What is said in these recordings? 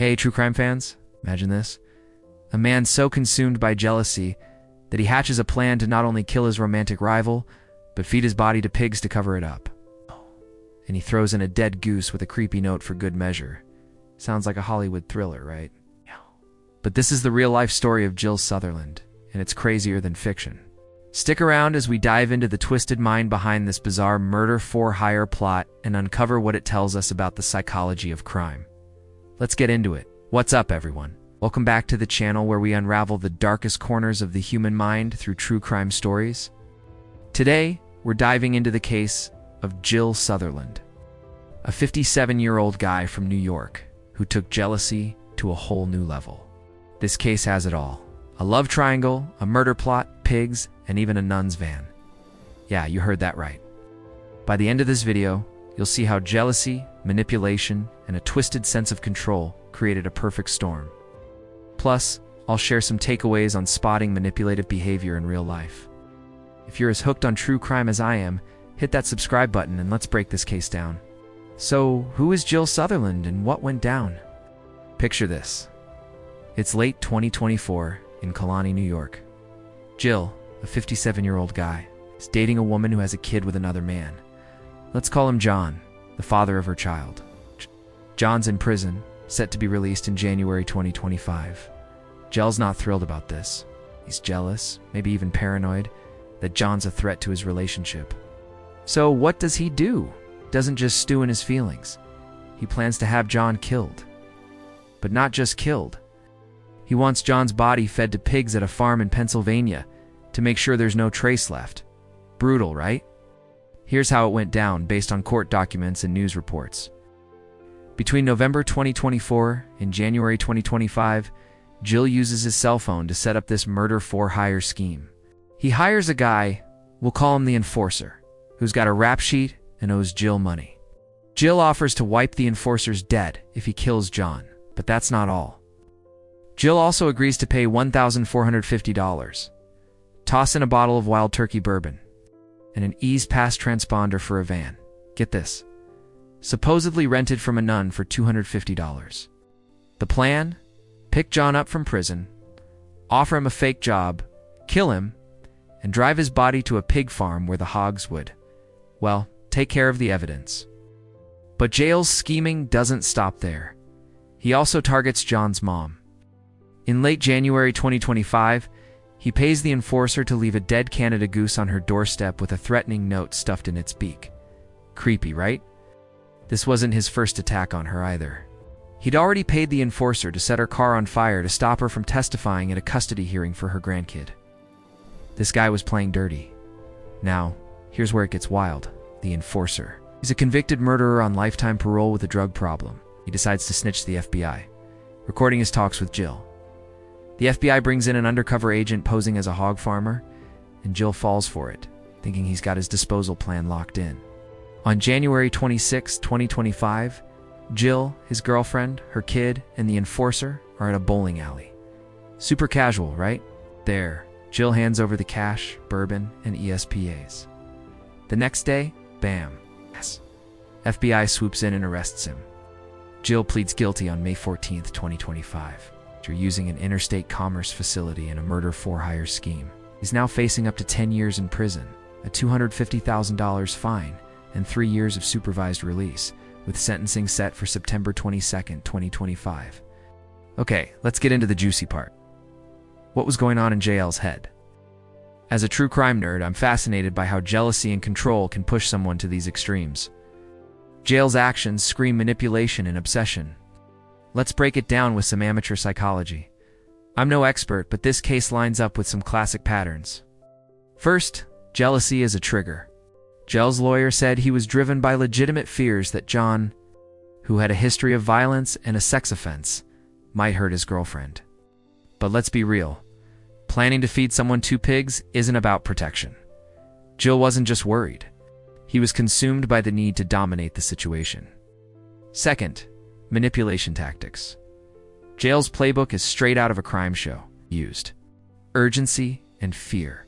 Hey, true crime fans, imagine this. A man so consumed by jealousy that he hatches a plan to not only kill his romantic rival, but feed his body to pigs to cover it up. And he throws in a dead goose with a creepy note for good measure. Sounds like a Hollywood thriller, right? But this is the real-life story of Jeal Sutherland, and it's crazier than fiction. Stick around as we dive into the twisted mind behind this bizarre murder-for-hire plot and uncover what it tells us about the psychology of crime. Let's get into it. What's up, everyone? Welcome back to the channel where we unravel the darkest corners of the human mind through true crime stories. Today, we're diving into the case of Jeal Sutherland, a 57-year-old guy from New York who took jealousy to a whole new level. This case has it all. A love triangle, a murder plot, pigs, and even a nun's van. Yeah, you heard that right. By the end of this video, you'll see how jealousy, manipulation, and a twisted sense of control created a perfect storm. Plus, I'll share some takeaways on spotting manipulative behavior in real life. If you're as hooked on true crime as I am, hit that subscribe button and let's break this case down. So, who is Jeal Sutherland and what went down? Picture this. It's late 2024 in Kalani, New York. Jeal, a 57-year-old guy, is dating a woman who has a kid with another man. Let's call him John, the father of her child. John's in prison, set to be released in January 2025. Jeal's not thrilled about this. He's jealous, maybe even paranoid, that John's a threat to his relationship. So what does he do? Doesn't just stew in his feelings. He plans to have John killed. But not just killed. He wants John's body fed to pigs at a farm in Pennsylvania to make sure there's no trace left. Brutal, right? Here's how it went down based on court documents and news reports. Between November 2024 and January 2025, Jeal uses his cell phone to set up this murder-for-hire scheme. He hires a guy, we'll call him the enforcer, who's got a rap sheet and owes Jeal money. Jeal offers to wipe the enforcer's dead if he kills John, but that's not all. Jeal also agrees to pay $1,450, toss in a bottle of wild turkey bourbon, and an ease pass transponder for a van. Get this. Supposedly rented from a nun for $250. The plan? Pick John up from prison, offer him a fake job, kill him, and drive his body to a pig farm where the hogs would, well, take care of the evidence. But Jeal's scheming doesn't stop there. He also targets John's mom. In late January 2025, he pays the enforcer to leave a dead Canada goose on her doorstep with a threatening note stuffed in its beak. Creepy, right? This wasn't his first attack on her either. He'd already paid the enforcer to set her car on fire to stop her from testifying at a custody hearing for her grandkid. This guy was playing dirty. Now, here's where it gets wild. The enforcer. He's a convicted murderer on lifetime parole with a drug problem. He decides to snitch to the FBI, recording his talks with Jeal. The FBI brings in an undercover agent posing as a hog farmer, and Jeal falls for it, thinking he's got his disposal plan locked in. On January 26, 2025, Jeal, his girlfriend, her kid, and the enforcer are at a bowling alley. Super casual, right? There, Jeal hands over the cash, bourbon, and ESPAs. The next day, bam. Yes. FBI swoops in and arrests him. Jeal pleads guilty on May 14, 2025. After using an interstate commerce facility in a murder-for-hire scheme. He's now facing up to 10 years in prison, a $250,000 fine, and 3 years of supervised release, with sentencing set for September 22, 2025. Okay, let's get into the juicy part. What was going on in Jeal's head? As a true crime nerd, I'm fascinated by how jealousy and control can push someone to these extremes. Jeal's actions scream manipulation and obsession. Let's break it down with some amateur psychology. I'm no expert, but this case lines up with some classic patterns. First, jealousy is a trigger. Jeal's lawyer said he was driven by legitimate fears that John, who had a history of violence and a sex offense, might hurt his girlfriend. But let's be real. Planning to feed someone 2 pigs isn't about protection. Jeal wasn't just worried. He was consumed by the need to dominate the situation. Second, manipulation tactics. Jeal's playbook is straight out of a crime show. Used urgency and fear.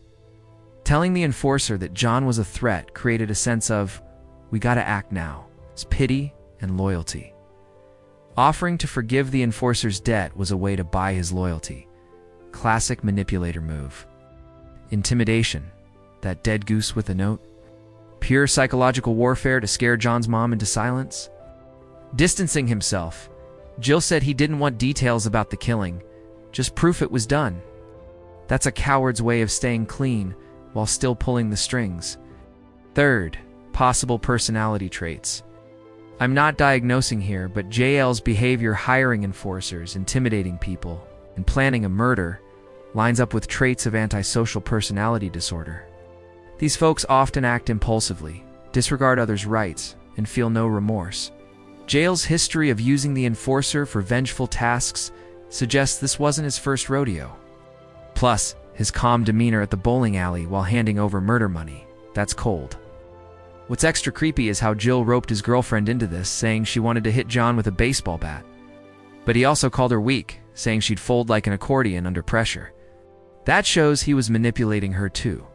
Telling the enforcer that John was a threat created a sense of, we gotta act now. It's pity and loyalty. Offering to forgive the enforcer's debt was a way to buy his loyalty. Classic manipulator move. Intimidation. That dead goose with a note. Pure psychological warfare to scare John's mom into silence. Distancing himself, Jeal said he didn't want details about the killing, just proof it was done. That's a coward's way of staying clean while still pulling the strings. Third, possible personality traits. I'm not diagnosing here, but Jeal's behavior hiring enforcers, intimidating people, and planning a murder lines up with traits of antisocial personality disorder. These folks often act impulsively, disregard others' rights, and feel no remorse. Jeal's history of using the enforcer for vengeful tasks suggests this wasn't his first rodeo. Plus, his calm demeanor at the bowling alley while handing over murder money. That's cold. What's extra creepy is how Jeal roped his girlfriend into this, saying she wanted to hit John with a baseball bat. But he also called her weak, saying she'd fold like an accordion under pressure. That shows he was manipulating her too,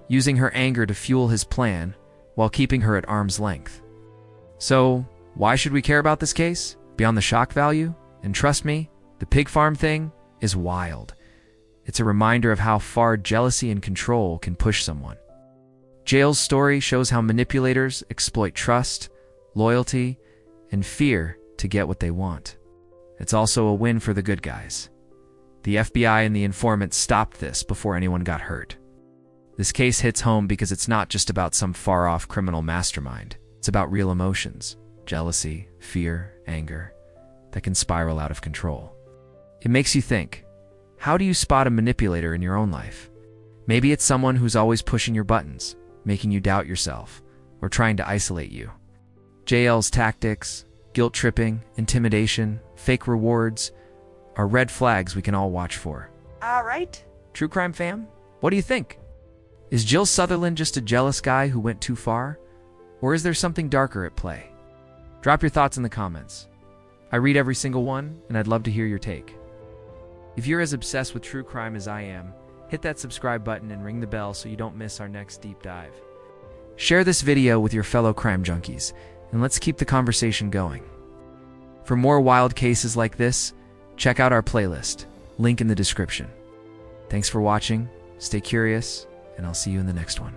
using her anger to fuel his plan while keeping her at arm's length. So, why should we care about this case? Beyond the shock value? And trust me, the pig farm thing is wild. It's a reminder of how far jealousy and control can push someone. Jeal's story shows how manipulators exploit trust, loyalty, and fear to get what they want. It's also a win for the good guys. The FBI and the informant stopped this before anyone got hurt. This case hits home because it's not just about some far-off criminal mastermind. It's about real emotions, jealousy, fear, anger, that can spiral out of control. It makes you think, how do you spot a manipulator in your own life? Maybe it's someone who's always pushing your buttons, making you doubt yourself, or trying to isolate you. Jeal's tactics, guilt-tripping, intimidation, fake rewards, are red flags we can all watch for. All right. True crime fam, what do you think? Is Jeal Sutherland just a jealous guy who went too far? Or is there something darker at play? Drop your thoughts in the comments. I read every single one, and I'd love to hear your take. If you're as obsessed with true crime as I am, hit that subscribe button and ring the bell so you don't miss our next deep dive. Share this video with your fellow crime junkies, and let's keep the conversation going. For more wild cases like this, check out our playlist, link in the description. Thanks for watching, stay curious, and I'll see you in the next one.